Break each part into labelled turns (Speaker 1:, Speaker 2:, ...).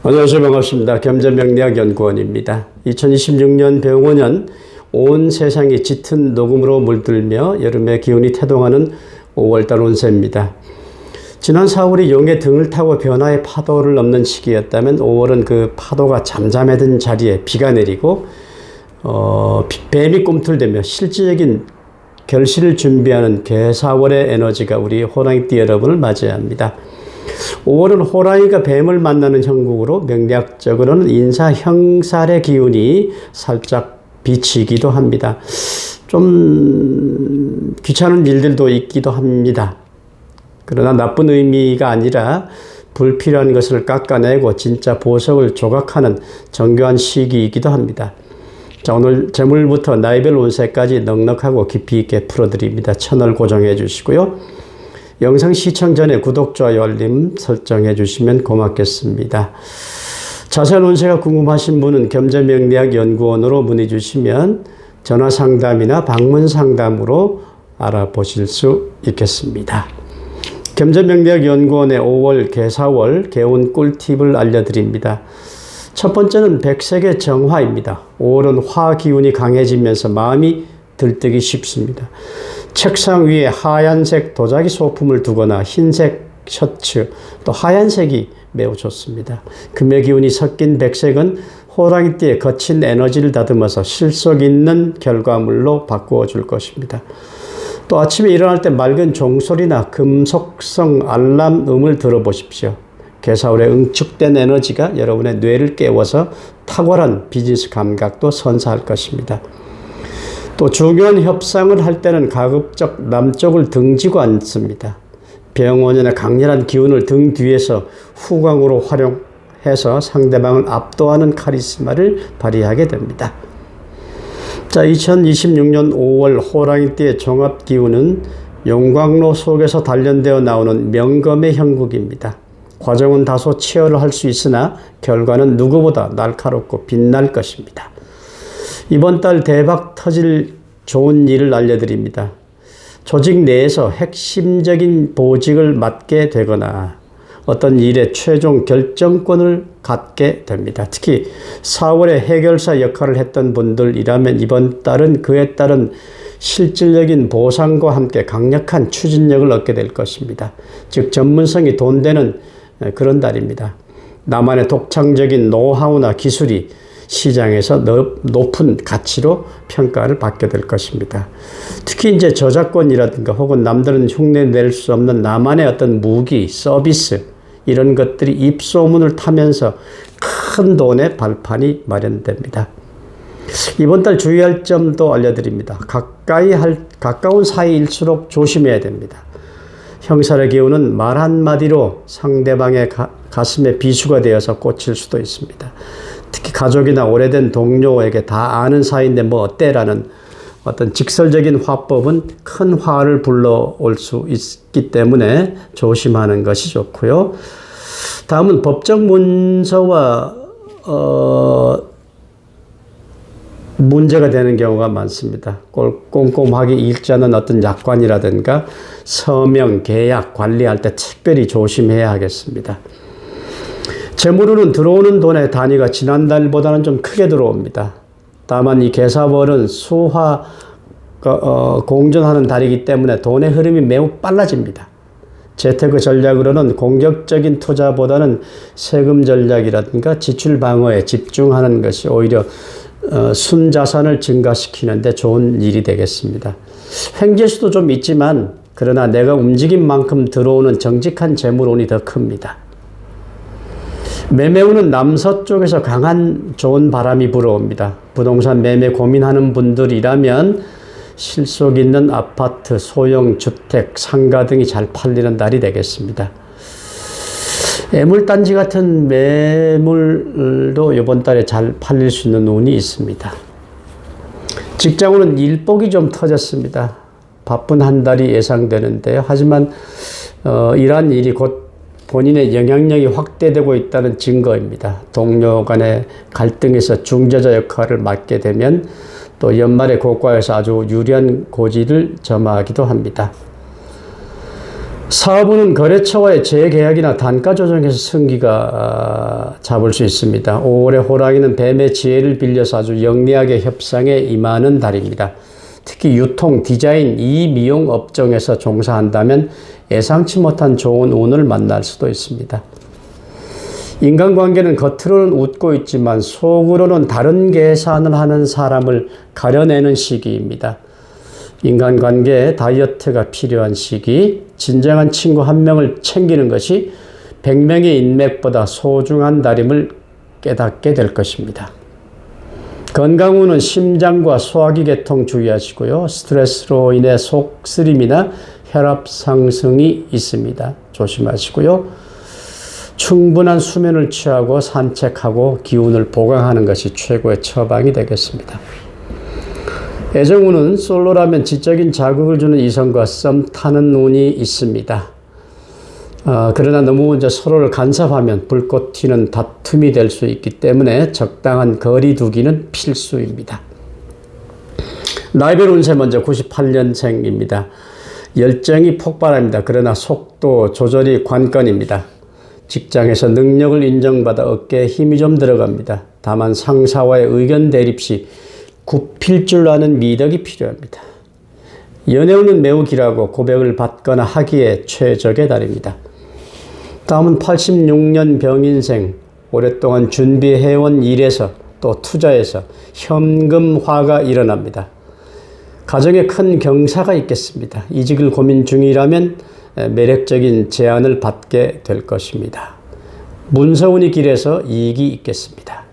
Speaker 1: 안녕하세요. 반갑습니다. 겸재명리학연구원입니다. 2026년 병원은 온 세상이 짙은 녹음으로 물들며 여름의 기운이 태동하는 5월달 운세입니다. 지난 4월이 용의 등을 타고 변화의 파도를 넘는 시기였다면 5월은 그 파도가 잠잠해든 자리에 비가 내리고 뱀이 꿈틀대며 실질적인 결실을 준비하는 개사월의 에너지가 우리 호랑이띠 여러분을 맞이합니다. 5월은 호랑이가 뱀을 만나는 형국으로 명리학적으로는 인사 형살의 기운이 살짝 비치기도 합니다. 좀 귀찮은 일들도 있기도 합니다. 그러나 나쁜 의미가 아니라 불필요한 것을 깎아내고 진짜 보석을 조각하는 정교한 시기이기도 합니다. 자, 오늘 재물부터 나이별 운세까지 넉넉하고 깊이 있게 풀어드립니다. 채널 고정해 주시고요. 영상 시청 전에 구독, 좋아요, 알림 설정해 주시면 고맙겠습니다. 자세한 운세가 궁금하신 분은 겸재명리학연구원으로 문의 주시면 전화 상담이나 방문 상담으로 알아보실 수 있겠습니다. 겸재명리학연구원의 5월 개사월 개운 꿀팁을 알려드립니다. 첫 번째는 백색의 정화입니다. 5월은 화 기운이 강해지면서 마음이 들뜨기 쉽습니다. 책상 위에 하얀색 도자기 소품을 두거나 흰색 셔츠, 또 하얀색이 매우 좋습니다. 금의 기운이 섞인 백색은 호랑이띠의 거친 에너지를 다듬어서 실속 있는 결과물로 바꾸어 줄 것입니다. 또 아침에 일어날 때 맑은 종소리나 금속성 알람음을 들어보십시오. 개사월의 응축된 에너지가 여러분의 뇌를 깨워서 탁월한 비즈니스 감각도 선사할 것입니다. 또 중요한 협상을 할 때는 가급적 남쪽을 등지고 앉습니다. 병원이나 강렬한 기운을 등 뒤에서 후광으로 활용해서 상대방을 압도하는 카리스마를 발휘하게 됩니다. 자, 2026년 5월 호랑이띠의 종합 기운은 용광로 속에서 단련되어 나오는 명검의 형국입니다. 과정은 다소 치열할 수 있으나 결과는 누구보다 날카롭고 빛날 것입니다. 이번 달 대박 터질 좋은 일을 알려드립니다. 조직 내에서 핵심적인 보직을 맡게 되거나 어떤 일의 최종 결정권을 갖게 됩니다. 특히 4월에 해결사 역할을 했던 분들이라면 이번 달은 그에 따른 실질적인 보상과 함께 강력한 추진력을 얻게 될 것입니다. 즉 전문성이 돈되는 그런 달입니다. 나만의 독창적인 노하우나 기술이 시장에서 높은 가치로 평가를 받게 될 것입니다. 특히 이제 저작권이라든가 혹은 남들은 흉내 낼 수 없는 나만의 어떤 무기, 서비스 이런 것들이 입소문을 타면서 큰 돈의 발판이 마련됩니다. 이번 달 주의할 점도 알려드립니다. 가까운 사이일수록 조심해야 됩니다. 형살의 기운은 말 한마디로 상대방의 가슴에 비수가 되어서 꽂힐 수도 있습니다. 특히 가족이나 오래된 동료에게 다 아는 사이인데 뭐 어때라는 어떤 직설적인 화법은 큰 화를 불러올 수 있기 때문에 조심하는 것이 좋고요. 다음은 법적 문서와 문제가 되는 경우가 많습니다. 꼼꼼하게 읽지 않은 어떤 약관이라든가 서명, 계약 관리할 때 특별히 조심해야 하겠습니다. 재물로는 들어오는 돈의 단위가 지난달보다는 좀 크게 들어옵니다. 다만 이 개사월은 수화 공존하는 달이기 때문에 돈의 흐름이 매우 빨라집니다. 재테크 전략으로는 공격적인 투자보다는 세금 전략이라든가 지출 방어에 집중하는 것이 오히려 순자산을 증가시키는 데 좋은 일이 되겠습니다. 횡재수도 좀 있지만 그러나 내가 움직인 만큼 들어오는 정직한 재물운이 더 큽니다. 매매운은 남서쪽에서 강한 좋은 바람이 불어옵니다. 부동산 매매 고민하는 분들이라면 실속 있는 아파트, 소형 주택, 상가 등이 잘 팔리는 달이 되겠습니다. 애물단지 같은 매물도 이번 달에 잘 팔릴 수 있는 운이 있습니다. 직장운은 일복이 좀 터졌습니다. 바쁜 한 달이 예상되는데요. 하지만 이러한 일이 곧 본인의 영향력이 확대되고 있다는 증거입니다. 동료 간의 갈등에서 중재자 역할을 맡게 되면 또 연말에 고가에서 아주 유리한 고지를 점하기도 합니다. 사업운은 거래처와의 재계약이나 단가 조정에서 승기가 잡을 수 있습니다. 5월에 호랑이는 뱀의 지혜를 빌려서 아주 영리하게 협상에 임하는 달입니다. 특히 유통, 디자인, 미용 업종에서 종사한다면 예상치 못한 좋은 운을 만날 수도 있습니다. 인간관계는 겉으로는 웃고 있지만 속으로는 다른 계산을 하는 사람을 가려내는 시기입니다. 인간관계에 다이어트가 필요한 시기, 진정한 친구 한 명을 챙기는 것이 100명의 인맥보다 소중한 달임을 깨닫게 될 것입니다. 건강운은 심장과 소화기 계통 주의하시고요. 스트레스로 인해 속쓰림이나 혈압 상승이 있습니다. 조심하시고요. 충분한 수면을 취하고 산책하고 기운을 보강하는 것이 최고의 처방이 되겠습니다. 애정운은 솔로라면 지적인 자극을 주는 이성과 썸 타는 운이 있습니다. 그러나 너무 이제 서로를 간섭하면 불꽃 튀는 다툼이 될 수 있기 때문에 적당한 거리 두기는 필수입니다. 나이별 운세 먼저 98년생입니다. 열정이 폭발합니다. 그러나 속도 조절이 관건입니다. 직장에서 능력을 인정받아 어깨에 힘이 좀 들어갑니다. 다만 상사와의 의견 대립 시 굽힐 줄 아는 미덕이 필요합니다. 연애운은 매우 길하고 고백을 받거나 하기에 최적의 달입니다. 다음은 86년 병인생, 오랫동안 준비해온 일에서 또 투자에서 현금화가 일어납니다. 가정에 큰 경사가 있겠습니다. 이직을 고민 중이라면 매력적인 제안을 받게 될 것입니다. 문서운이 길해서 이익이 있겠습니다.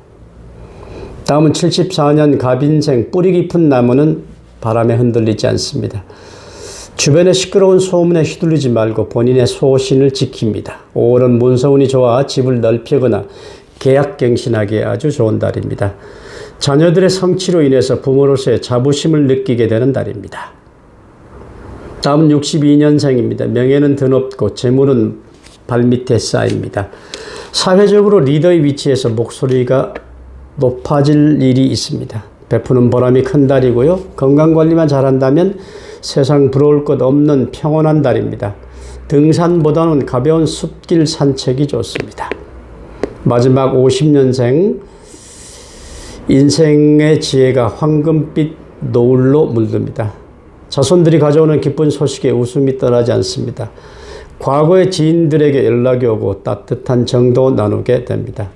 Speaker 1: 다음은 74년 갑인생, 뿌리 깊은 나무는 바람에 흔들리지 않습니다. 주변의 시끄러운 소문에 휘둘리지 말고 본인의 소신을 지킵니다. 5월은 문서운이 좋아 집을 넓히거나 계약갱신하기에 아주 좋은 달입니다. 자녀들의 성취로 인해서 부모로서의 자부심을 느끼게 되는 달입니다. 다음은 62년생입니다. 명예는 드높고 재물은 발밑에 쌓입니다. 사회적으로 리더의 위치에서 목소리가 높아질 일이 있습니다. 베푸는 보람이 큰 달이고요. 건강관리만 잘한다면 세상 부러울 것 없는 평온한 달입니다. 등산보다는 가벼운 숲길 산책이 좋습니다. 마지막 50년생, 인생의 지혜가 황금빛 노을로 물듭니다. 자손들이 가져오는 기쁜 소식에 웃음이 떠나지 않습니다. 과거의 지인들에게 연락이 오고 따뜻한 정도 나누게 됩니다.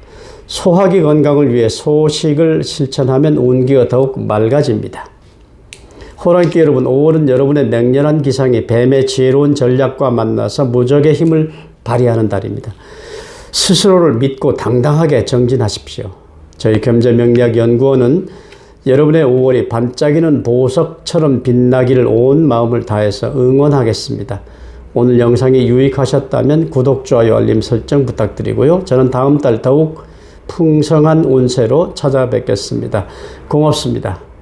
Speaker 1: 소화기 건강을 위해 소식을 실천하면 운기가 더욱 맑아집니다. 호랑이띠 여러분, 5월은 여러분의 맹렬한 기상이 뱀의 지혜로운 전략과 만나서 무적의 힘을 발휘하는 달입니다. 스스로를 믿고 당당하게 정진하십시오. 저희 경제명리학연구원은 여러분의 5월이 반짝이는 보석처럼 빛나기를 온 마음을 다해서 응원하겠습니다. 오늘 영상이 유익하셨다면 구독, 좋아요, 알림 설정 부탁드리고요. 저는 다음 달 더욱 풍성한 운세로 찾아뵙겠습니다. 고맙습니다.